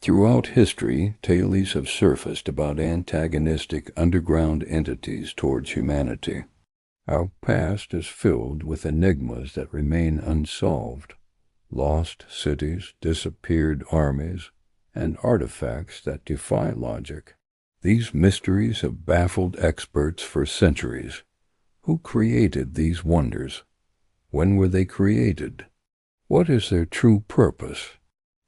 Throughout history, tales have surfaced about antagonistic underground entities towards humanity. Our past is filled with enigmas that remain unsolved. Lost cities, disappeared armies, and artifacts that defy logic. These mysteries have baffled experts for centuries. Who created these wonders? When were they created? What is their true purpose?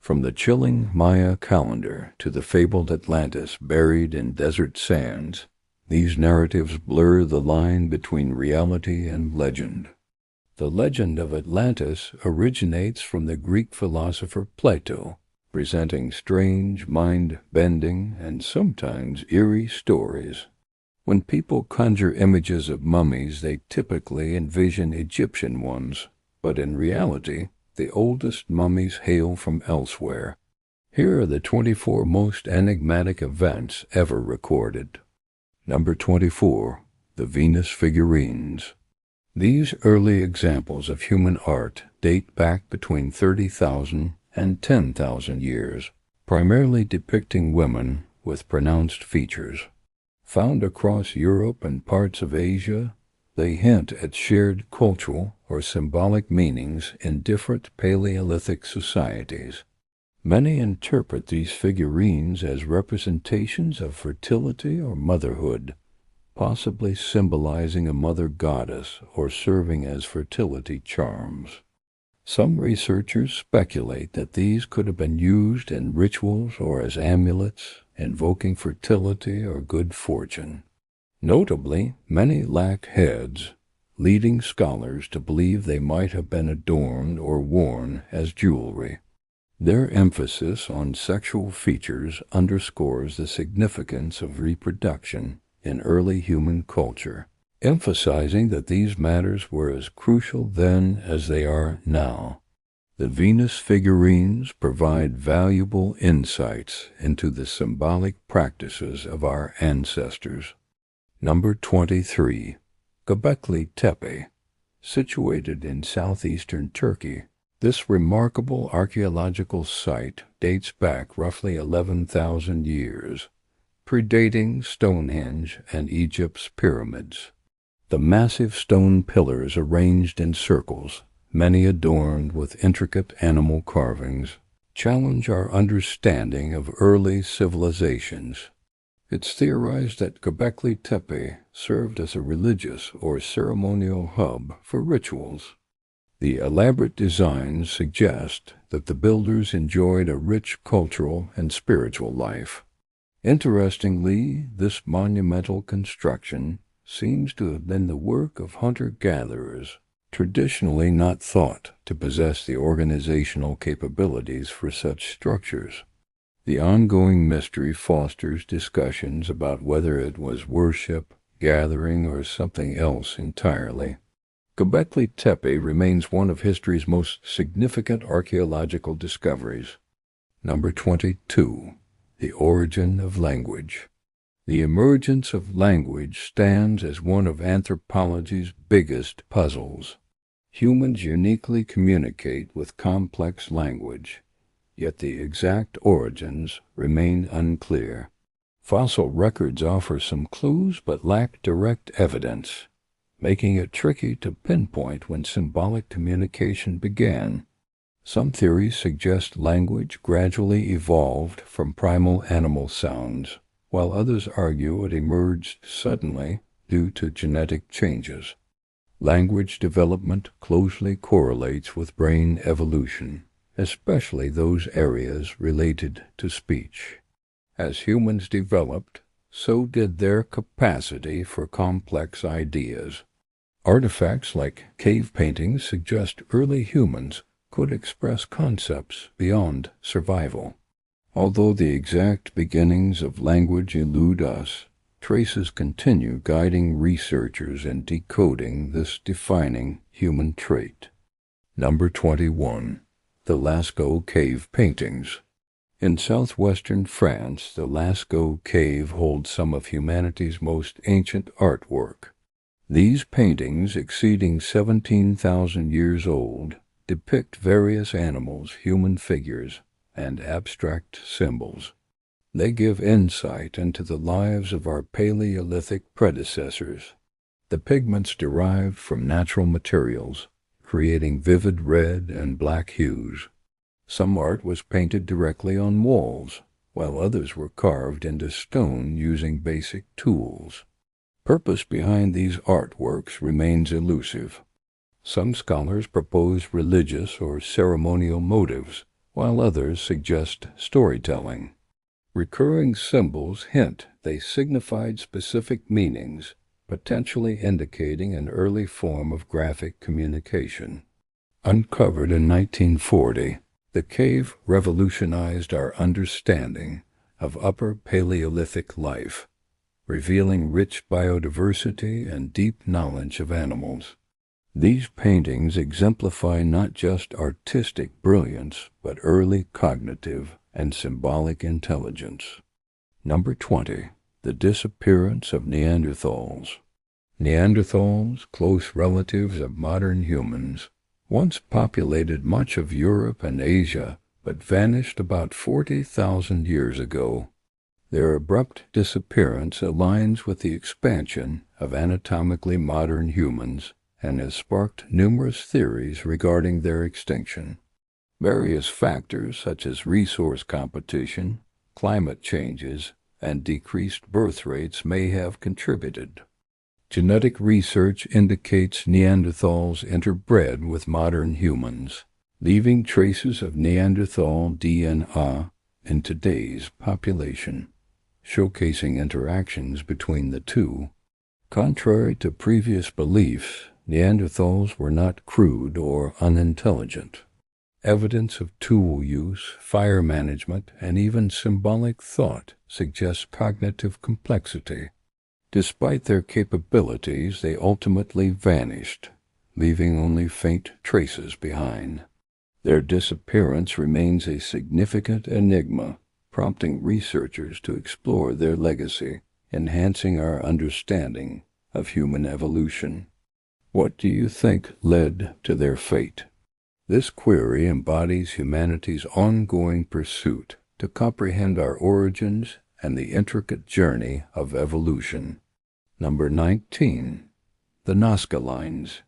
From the chilling Maya calendar to the fabled Atlantis buried in desert sands, these narratives blur the line between reality and legend. The legend of Atlantis originates from the Greek philosopher Plato, presenting strange, mind-bending, and sometimes eerie stories. When people conjure images of mummies, they typically envision Egyptian ones, but in reality, the oldest mummies hail from elsewhere. Here are the 24 most enigmatic events ever recorded. Number 24. The Venus Figurines. These early examples of human art date back between 30,000 and 10,000 years, primarily depicting women with pronounced features. Found across Europe and parts of Asia, they hint at shared cultural or symbolic meanings in different Paleolithic societies. Many interpret these figurines as representations of fertility or motherhood, possibly symbolizing a mother goddess or serving as fertility charms. Some researchers speculate that these could have been used in rituals or as amulets, invoking fertility or good fortune. Notably, many lack heads, leading scholars to believe they might have been adorned or worn as jewelry. Their emphasis on sexual features underscores the significance of reproduction in early human culture, emphasizing that these matters were as crucial then as they are now. The Venus figurines provide valuable insights into the symbolic practices of our ancestors. Number 23. Gobekli Tepe. Situated in southeastern Turkey, this remarkable archaeological site dates back roughly 11,000 years, predating Stonehenge and Egypt's pyramids. The massive stone pillars arranged in circles, many adorned with intricate animal carvings, challenge our understanding of early civilizations. It's theorized that Gobekli Tepe served as a religious or ceremonial hub for rituals. The elaborate designs suggest that the builders enjoyed a rich cultural and spiritual life. Interestingly, this monumental construction seems to have been the work of hunter-gatherers, traditionally not thought to possess the organizational capabilities for such structures. The ongoing mystery fosters discussions about whether it was worship, gathering, or something else entirely. Gobekli Tepe remains one of history's most significant archaeological discoveries. Number 22. The Origin of Language. The emergence of language stands as one of anthropology's biggest puzzles. Humans uniquely communicate with complex language, yet the exact origins remain unclear. Fossil records offer some clues but lack direct evidence, making it tricky to pinpoint when symbolic communication began. Some theories suggest language gradually evolved from primal animal sounds, while others argue it emerged suddenly due to genetic changes. Language development closely correlates with brain evolution, especially those areas related to speech. As humans developed, so did their capacity for complex ideas. Artifacts like cave paintings suggest early humans could express concepts beyond survival. Although the exact beginnings of language elude us, traces continue guiding researchers in decoding this defining human trait. Number 21. The Lascaux Cave Paintings. In southwestern France, the Lascaux Cave holds some of humanity's most ancient artwork. These paintings, exceeding 17,000 years old, depict various animals, human figures, and abstract symbols. They give insight into the lives of our Paleolithic predecessors. The pigments derived from natural materials, creating vivid red and black hues. Some art was painted directly on walls, while others were carved into stone using basic tools. Purpose behind these artworks remains elusive. Some scholars propose religious or ceremonial motives, while others suggest storytelling. Recurring symbols hint they signified specific meanings, potentially indicating an early form of graphic communication. Uncovered in 1940, the cave revolutionized our understanding of Upper Paleolithic life, revealing rich biodiversity and deep knowledge of animals. These paintings exemplify not just artistic brilliance, but early cognitive and symbolic intelligence. Number 20. The disappearance of Neanderthals. Neanderthals, close relatives of modern humans, once populated much of Europe and Asia, but vanished about 40,000 years ago. Their abrupt disappearance aligns with the expansion of anatomically modern humans and has sparked numerous theories regarding their extinction. Various factors such as resource competition, climate changes, and decreased birth rates may have contributed. Genetic research indicates Neanderthals interbred with modern humans, leaving traces of Neanderthal DNA in today's population, showcasing interactions between the two. Contrary to previous beliefs, Neanderthals were not crude or unintelligent. Evidence of tool use, fire management, and even symbolic thought suggests cognitive complexity. Despite their capabilities, they ultimately vanished, leaving only faint traces behind. Their disappearance remains a significant enigma, prompting researchers to explore their legacy, enhancing our understanding of human evolution. What do you think led to their fate? This query embodies humanity's ongoing pursuit to comprehend our origins and the intricate journey of evolution. Number 19. The Nazca Lines.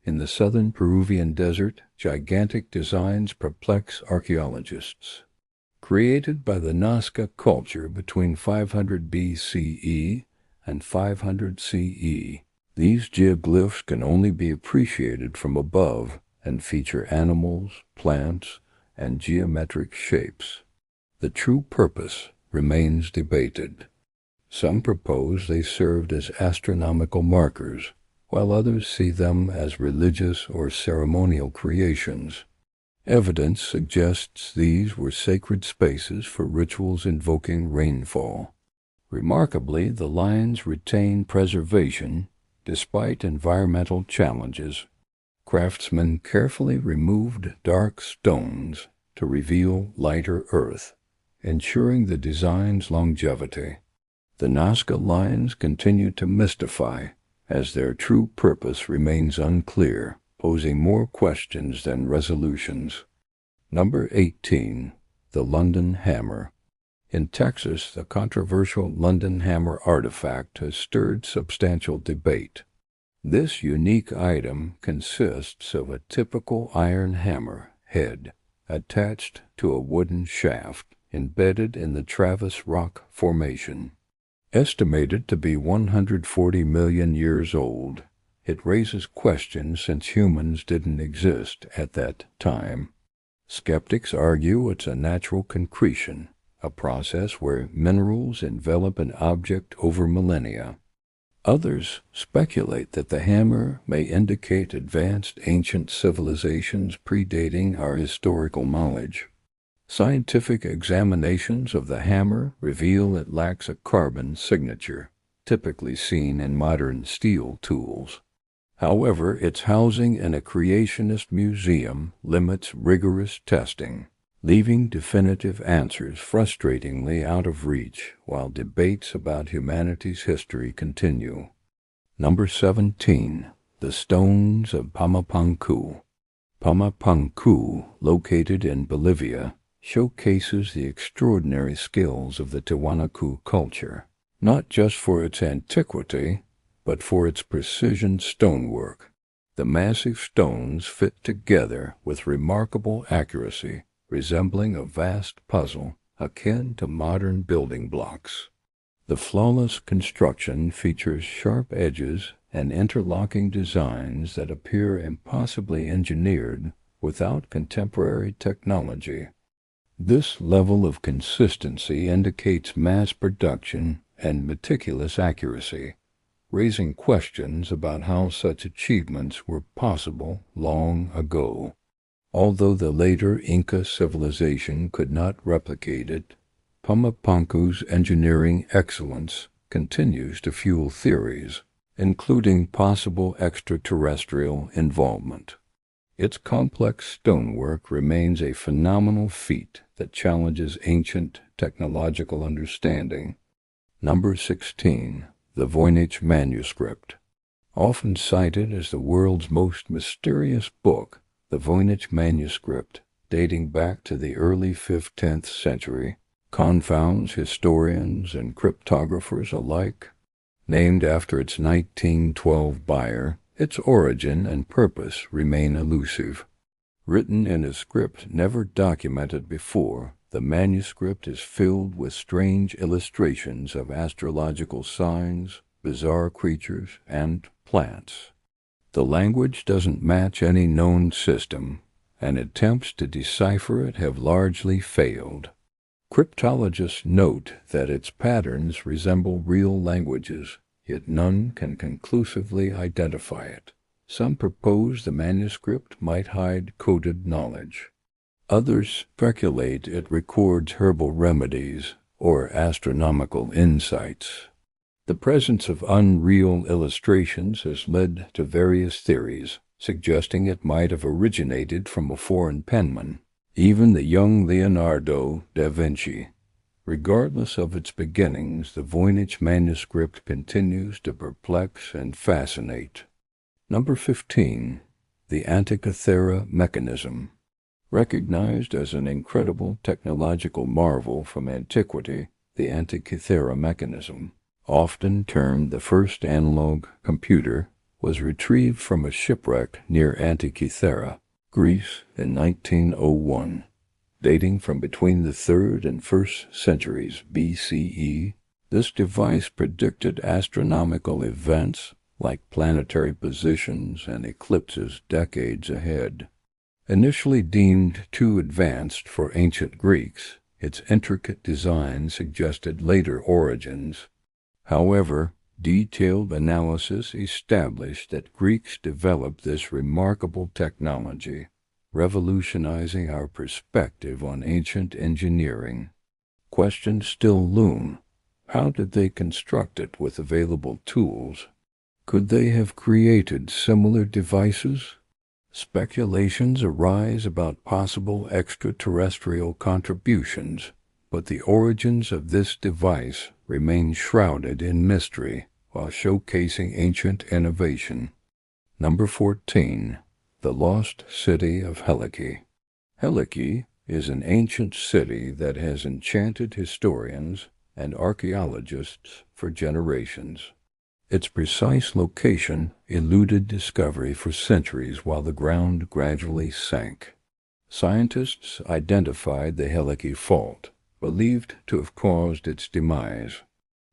In the southern Peruvian desert, gigantic designs perplex archaeologists. Created by the Nazca culture between 500 BCE and 500 CE, these geoglyphs can only be appreciated from above and feature animals, plants, and geometric shapes. The true purpose remains debated. Some propose they served as astronomical markers, while others see them as religious or ceremonial creations. Evidence suggests these were sacred spaces for rituals invoking rainfall. Remarkably, the lines retain preservation despite environmental challenges. Craftsmen carefully removed dark stones to reveal lighter earth, ensuring the design's longevity. The Nazca Lines continue to mystify, as their true purpose remains unclear, posing more questions than resolutions. Number 18. The London Hammer. In Texas, the controversial London Hammer artifact has stirred substantial debate. This unique item consists of a typical iron hammer head attached to a wooden shaft embedded in the Travis Rock Formation. Estimated to be 140 million years old, it raises questions since humans didn't exist at that time. Skeptics argue it's a natural concretion, a process where minerals envelop an object over millennia. Others speculate that the hammer may indicate advanced ancient civilizations predating our historical knowledge. Scientific examinations of the hammer reveal it lacks a carbon signature, typically seen in modern steel tools. However, its housing in a creationist museum limits rigorous testing, leaving definitive answers frustratingly out of reach while debates about humanity's history continue. Number 17. The Stones of Pamapunku. Pamapunku, located in Bolivia, showcases the extraordinary skills of the Tiwanaku culture, not just for its antiquity, but for its precision stonework. The massive stones fit together with remarkable accuracy, resembling a vast puzzle akin to modern building blocks. The flawless construction features sharp edges and interlocking designs that appear impossibly engineered without contemporary technology. This level of consistency indicates mass production and meticulous accuracy, raising questions about how such achievements were possible long ago. Although the later Inca civilization could not replicate it, Pumapunku's engineering excellence continues to fuel theories, including possible extraterrestrial involvement. Its complex stonework remains a phenomenal feat that challenges ancient technological understanding. Number 16. The Voynich Manuscript. Often cited as the world's most mysterious book, the Voynich Manuscript, dating back to the early 15th century, confounds historians and cryptographers alike. Named after its 1912 buyer, its origin and purpose remain elusive. Written in a script never documented before, the manuscript is filled with strange illustrations of astrological signs, bizarre creatures, and plants. The language doesn't match any known system, and attempts to decipher it have largely failed. Cryptologists note that its patterns resemble real languages, yet none can conclusively identify it. Some propose the manuscript might hide coded knowledge. Others speculate it records herbal remedies or astronomical insights. The presence of unreal illustrations has led to various theories, suggesting it might have originated from a foreign penman, even the young Leonardo da Vinci. Regardless of its beginnings, the Voynich manuscript continues to perplex and fascinate. Number 15. The Antikythera Mechanism. Recognized as an incredible technological marvel from antiquity, the Antikythera Mechanism, often termed the first analog computer, was retrieved from a shipwreck near Antikythera, Greece in 1901. Dating from between the 3rd and 1st centuries BCE, this device predicted astronomical events like planetary positions and eclipses decades ahead. Initially deemed too advanced for ancient Greeks, its intricate design suggested later origins. However, detailed analysis established that Greeks developed this remarkable technology, revolutionizing our perspective on ancient engineering. Questions still loom. How did they construct it with available tools? Could they have created similar devices? Speculations arise about possible extraterrestrial contributions, but the origins of this device remain shrouded in mystery while showcasing ancient innovation. Number 14. The Lost City of Helike. Helike is an ancient city that has enchanted historians and archaeologists for generations. Its precise location eluded discovery for centuries while the ground gradually sank. Scientists identified the Helike Fault, believed to have caused its demise.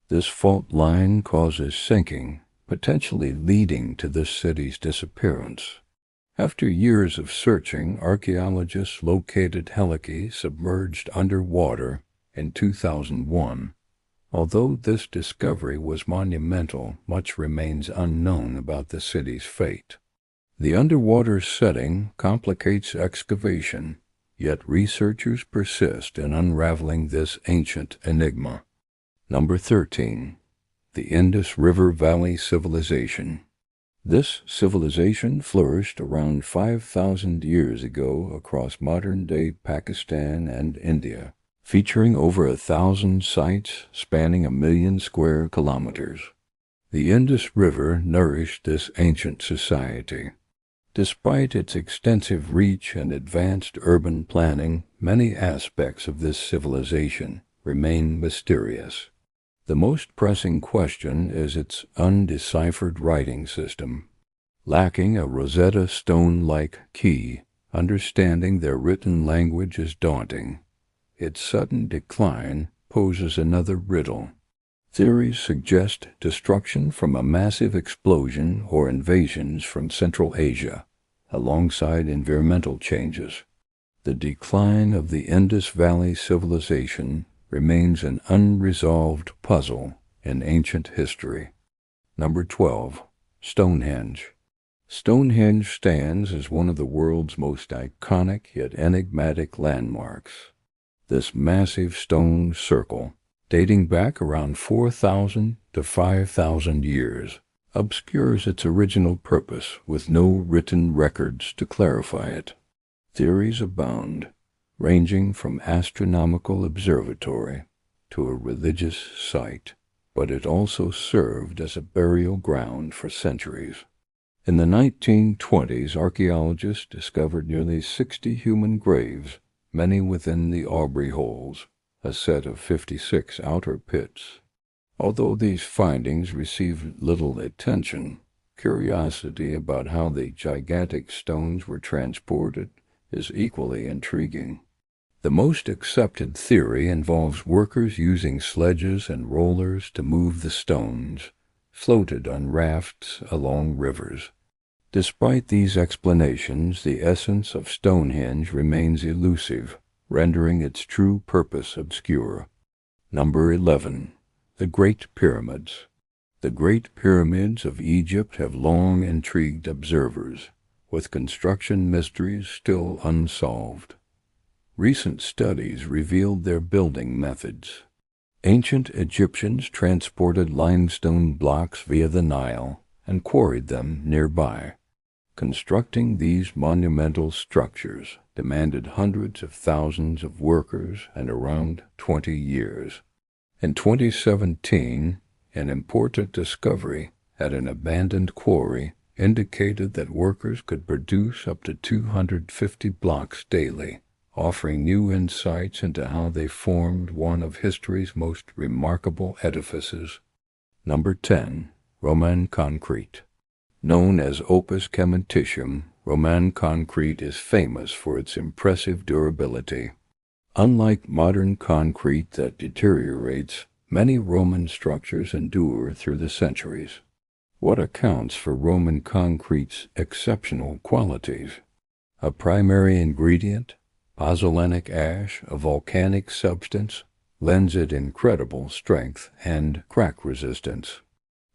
This fault line causes sinking, potentially leading to this city's disappearance. After years of searching, archaeologists located Helike submerged underwater in 2001. Although this discovery was monumental, much remains unknown about the city's fate. The underwater setting complicates excavation, yet researchers persist in unraveling this ancient enigma. Number 13. The Indus River Valley Civilization. This civilization flourished around 5,000 years ago across modern-day Pakistan and India, featuring over 1,000 sites spanning 1,000,000 square kilometers. The Indus River nourished this ancient society. Despite its extensive reach and advanced urban planning, many aspects of this civilization remain mysterious. The most pressing question is its undeciphered writing system. Lacking a Rosetta Stone-like key, understanding their written language is daunting. Its sudden decline poses another riddle. Theories suggest destruction from a massive explosion or invasions from Central Asia, alongside environmental changes. The decline of the Indus Valley civilization remains an unresolved puzzle in ancient history. Number 12. Stonehenge. Stonehenge stands as one of the world's most iconic yet enigmatic landmarks. This massive stone circle, dating back around 4,000 to 5,000 years, obscures its original purpose with no written records to clarify it. Theories abound, ranging from astronomical observatory to a religious site, but it also served as a burial ground for centuries. In the 1920s, archaeologists discovered nearly 60 human graves, many within the Aubrey Holes, a set of 56 outer pits. Although these findings received little attention, curiosity about how the gigantic stones were transported is equally intriguing. The most accepted theory involves workers using sledges and rollers to move the stones, floated on rafts along rivers. Despite these explanations, the essence of Stonehenge remains elusive, rendering its true purpose obscure. Number 11. The Great Pyramids. The Great Pyramids of Egypt have long intrigued observers, with construction mysteries still unsolved. Recent studies revealed their building methods. Ancient Egyptians transported limestone blocks via the Nile and quarried them nearby. Constructing these monumental structures demanded hundreds of thousands of workers and around 20 years. In 2017, an important discovery at an abandoned quarry indicated that workers could produce up to 250 blocks daily, offering new insights into how they formed one of history's most remarkable edifices. Number 10. Roman concrete. Known as opus cementitium, Roman concrete is famous for its impressive durability. Unlike modern concrete that deteriorates, many Roman structures endure through the centuries. What accounts for Roman concrete's exceptional qualities? A primary ingredient, pozzolanic ash, a volcanic substance, lends it incredible strength and crack resistance.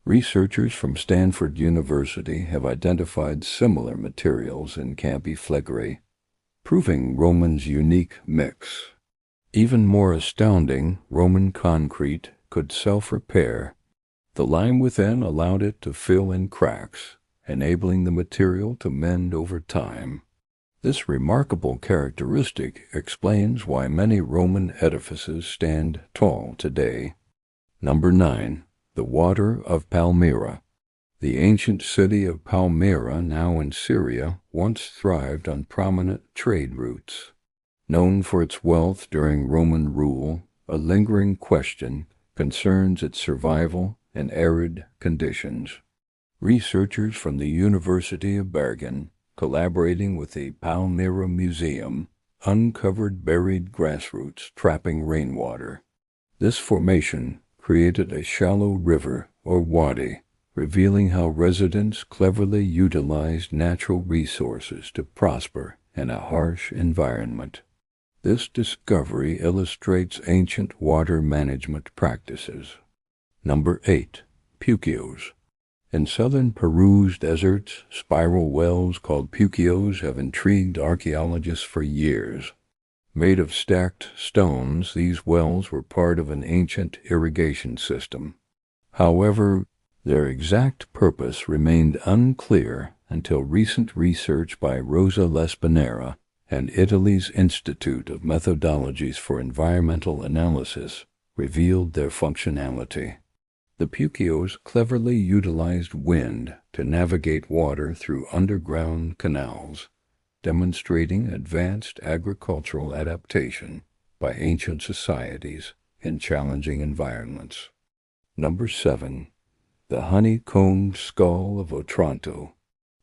Researchers from Stanford University have identified similar materials in Campi Flegrei, proving Roman's unique mix. Even more astounding, Roman concrete could self-repair. The lime within allowed it to fill in cracks, enabling the material to mend over time. This remarkable characteristic explains why many Roman edifices stand tall today. Number 9. The Water of Palmyra. The ancient city of Palmyra, now in Syria, once thrived on prominent trade routes. Known for its wealth during Roman rule, a lingering question concerns its survival in arid conditions. Researchers from the University of Bergen, collaborating with the Palmyra Museum, uncovered buried grassroots trapping rainwater. This formation created a shallow river or wadi, revealing how residents cleverly utilized natural resources to prosper in a harsh environment. This discovery illustrates ancient water management practices. Number 8. Puquios. In southern Peru's deserts, spiral wells called puquios have intrigued archaeologists for years. Made of stacked stones, these wells were part of an ancient irrigation system. However, their exact purpose remained unclear until recent research by Rosa Lespinera and Italy's Institute of Methodologies for Environmental Analysis revealed their functionality. The Pukyos cleverly utilized wind to navigate water through underground canals, demonstrating advanced agricultural adaptation by ancient societies in challenging environments. Number 7. The honeycombed skull of Otranto.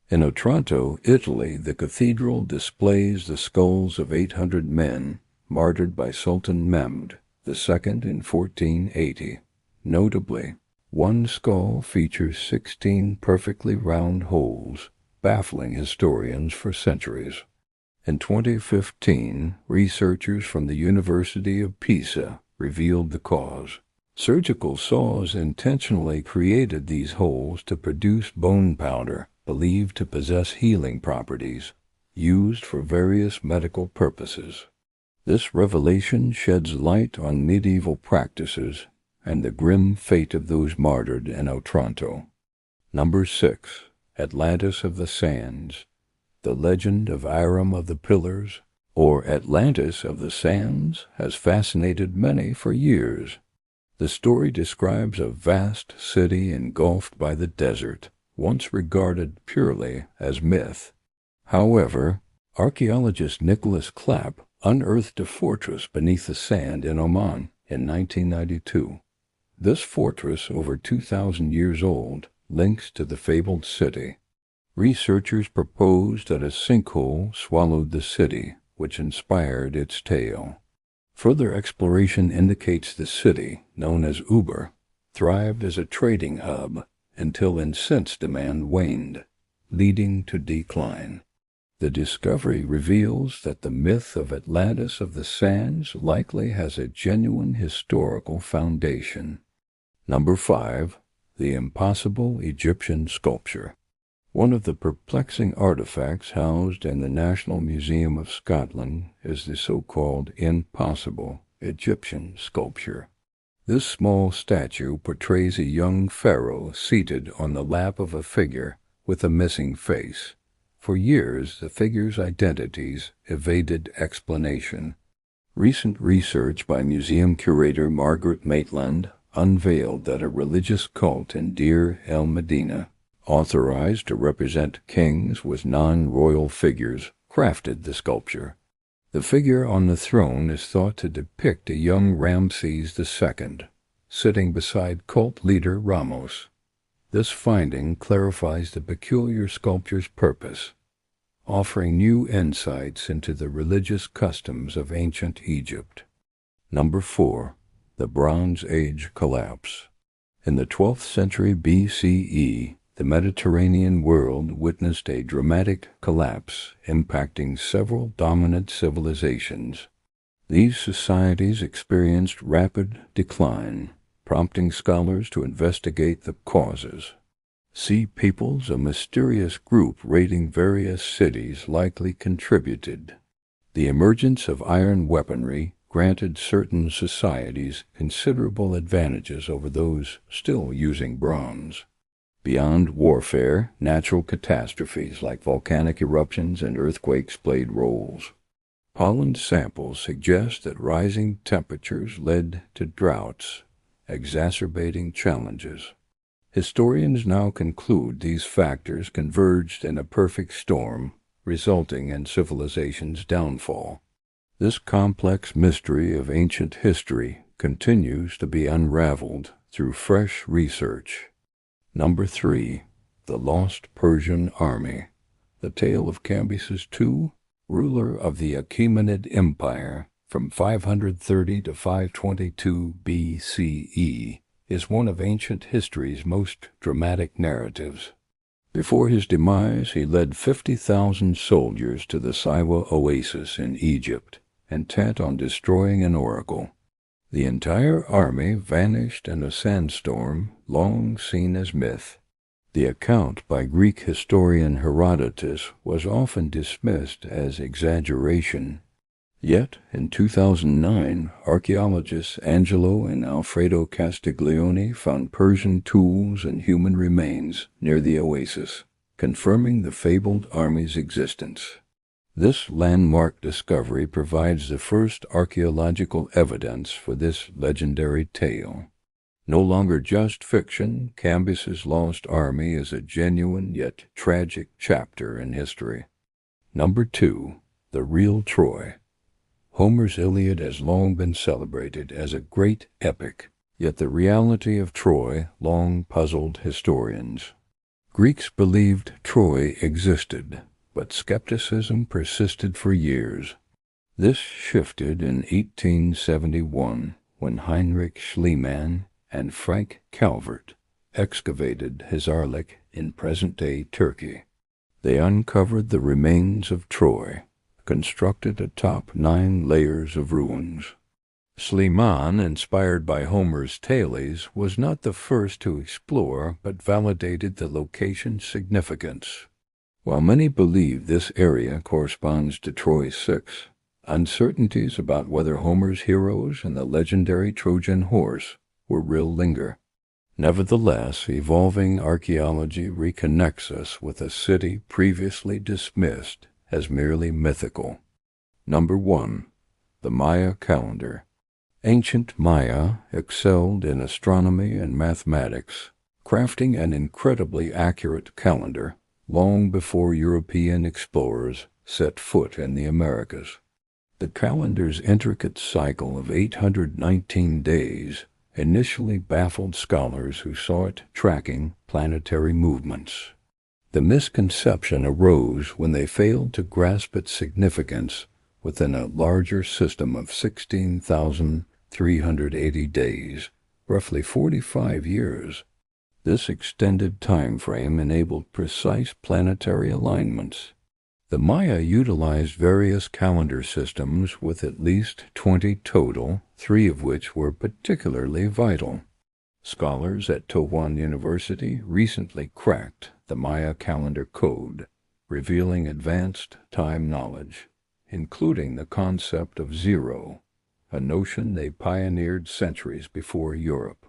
In Otranto, Italy, the cathedral displays the skulls of 800 men martyred by Sultan Mehmed II in 1480. Notably, one skull features 16 perfectly round holes, baffling historians for centuries. In 2015, researchers from the University of Pisa revealed the cause. Surgical saws intentionally created these holes to produce bone powder believed to possess healing properties, used for various medical purposes. This revelation sheds light on medieval practices and the grim fate of those martyred in Otranto. Number 6. Atlantis of the Sands. The legend of Iram of the Pillars, or Atlantis of the Sands, has fascinated many for years. The story describes a vast city engulfed by the desert, once regarded purely as myth. However, archaeologist Nicholas Clapp unearthed a fortress beneath the sand in Oman in 1992. This fortress, over 2,000 years old, links to the fabled city. Researchers proposed that a sinkhole swallowed the city, which inspired its tale. Further exploration indicates the city, known as Uber, thrived as a trading hub until incense demand waned, leading to decline. The discovery reveals that the myth of Atlantis of the Sands likely has a genuine historical foundation. Number 5. The impossible Egyptian sculpture. One of the perplexing artifacts housed in the National Museum of Scotland is the so-called impossible Egyptian sculpture. This small statue portrays a young pharaoh seated on the lap of a figure with a missing face. For years, the figure's identities evaded explanation. Recent research by museum curator Margaret Maitland unveiled that a religious cult in Deir el-Medina, authorized to represent kings with non-royal figures, crafted the sculpture. The figure on the throne is thought to depict a young Ramses II, sitting beside cult leader Ramos. This finding clarifies the peculiar sculpture's purpose, offering new insights into the religious customs of ancient Egypt. Number 4. The Bronze Age collapse. In the 12th century BCE, the Mediterranean world witnessed a dramatic collapse impacting several dominant civilizations. These societies experienced rapid decline, prompting scholars to investigate the causes. Sea peoples, a mysterious group raiding various cities, likely contributed. The emergence of iron weaponry granted certain societies considerable advantages over those still using bronze. Beyond warfare, natural catastrophes like volcanic eruptions and earthquakes played roles. Pollen samples suggest that rising temperatures led to droughts, exacerbating challenges. Historians now conclude these factors converged in a perfect storm, resulting in civilization's downfall. This complex mystery of ancient history continues to be unraveled through fresh research. Number 3. The Lost Persian Army. The tale of Cambyses II, ruler of the Achaemenid Empire from 530 to 522 BCE, is one of ancient history's most dramatic narratives. Before his demise, he led 50,000 soldiers to the Siwa oasis in Egypt, intent on destroying an oracle. The entire army vanished in a sandstorm long seen as myth. The account by Greek historian Herodotus was often dismissed as exaggeration. Yet, in 2009, archaeologists Angelo and Alfredo Castiglione found Persian tools and human remains near the oasis, confirming the fabled army's existence. This landmark discovery provides the first archaeological evidence for this legendary tale. No longer just fiction, Cambus's Lost Army is a genuine yet tragic chapter in history. Number 2. The Real Troy. Homer's Iliad has long been celebrated as a great epic, yet the reality of Troy long puzzled historians. Greeks believed Troy existed, but skepticism persisted for years. This shifted in 1871 when Heinrich Schliemann and Frank Calvert excavated Helike in present-day Turkey. They uncovered the remains of Troy, constructed atop 9 layers of ruins. Schliemann, inspired by Homer's Tales, was not the first to explore but validated the location's significance. While many believe this area corresponds to Troy 6, uncertainties about whether Homer's heroes and the legendary Trojan horse were real linger. Nevertheless, evolving archaeology reconnects us with a city previously dismissed as merely mythical. Number 1. The Maya Calendar. Ancient Maya excelled in astronomy and mathematics, crafting an incredibly accurate calendar long before European explorers set foot in the Americas. The calendar's intricate cycle of 819 days initially baffled scholars who saw it tracking planetary movements. The misconception arose when they failed to grasp its significance within a larger system of 16,380 days, roughly 45 years. This extended time frame enabled precise planetary alignments. The Maya utilized various calendar systems with at least 20 total, 3 of which were particularly vital. Scholars at Towan University recently cracked the Maya calendar code, revealing advanced time knowledge, including the concept of zero, a notion they pioneered centuries before Europe.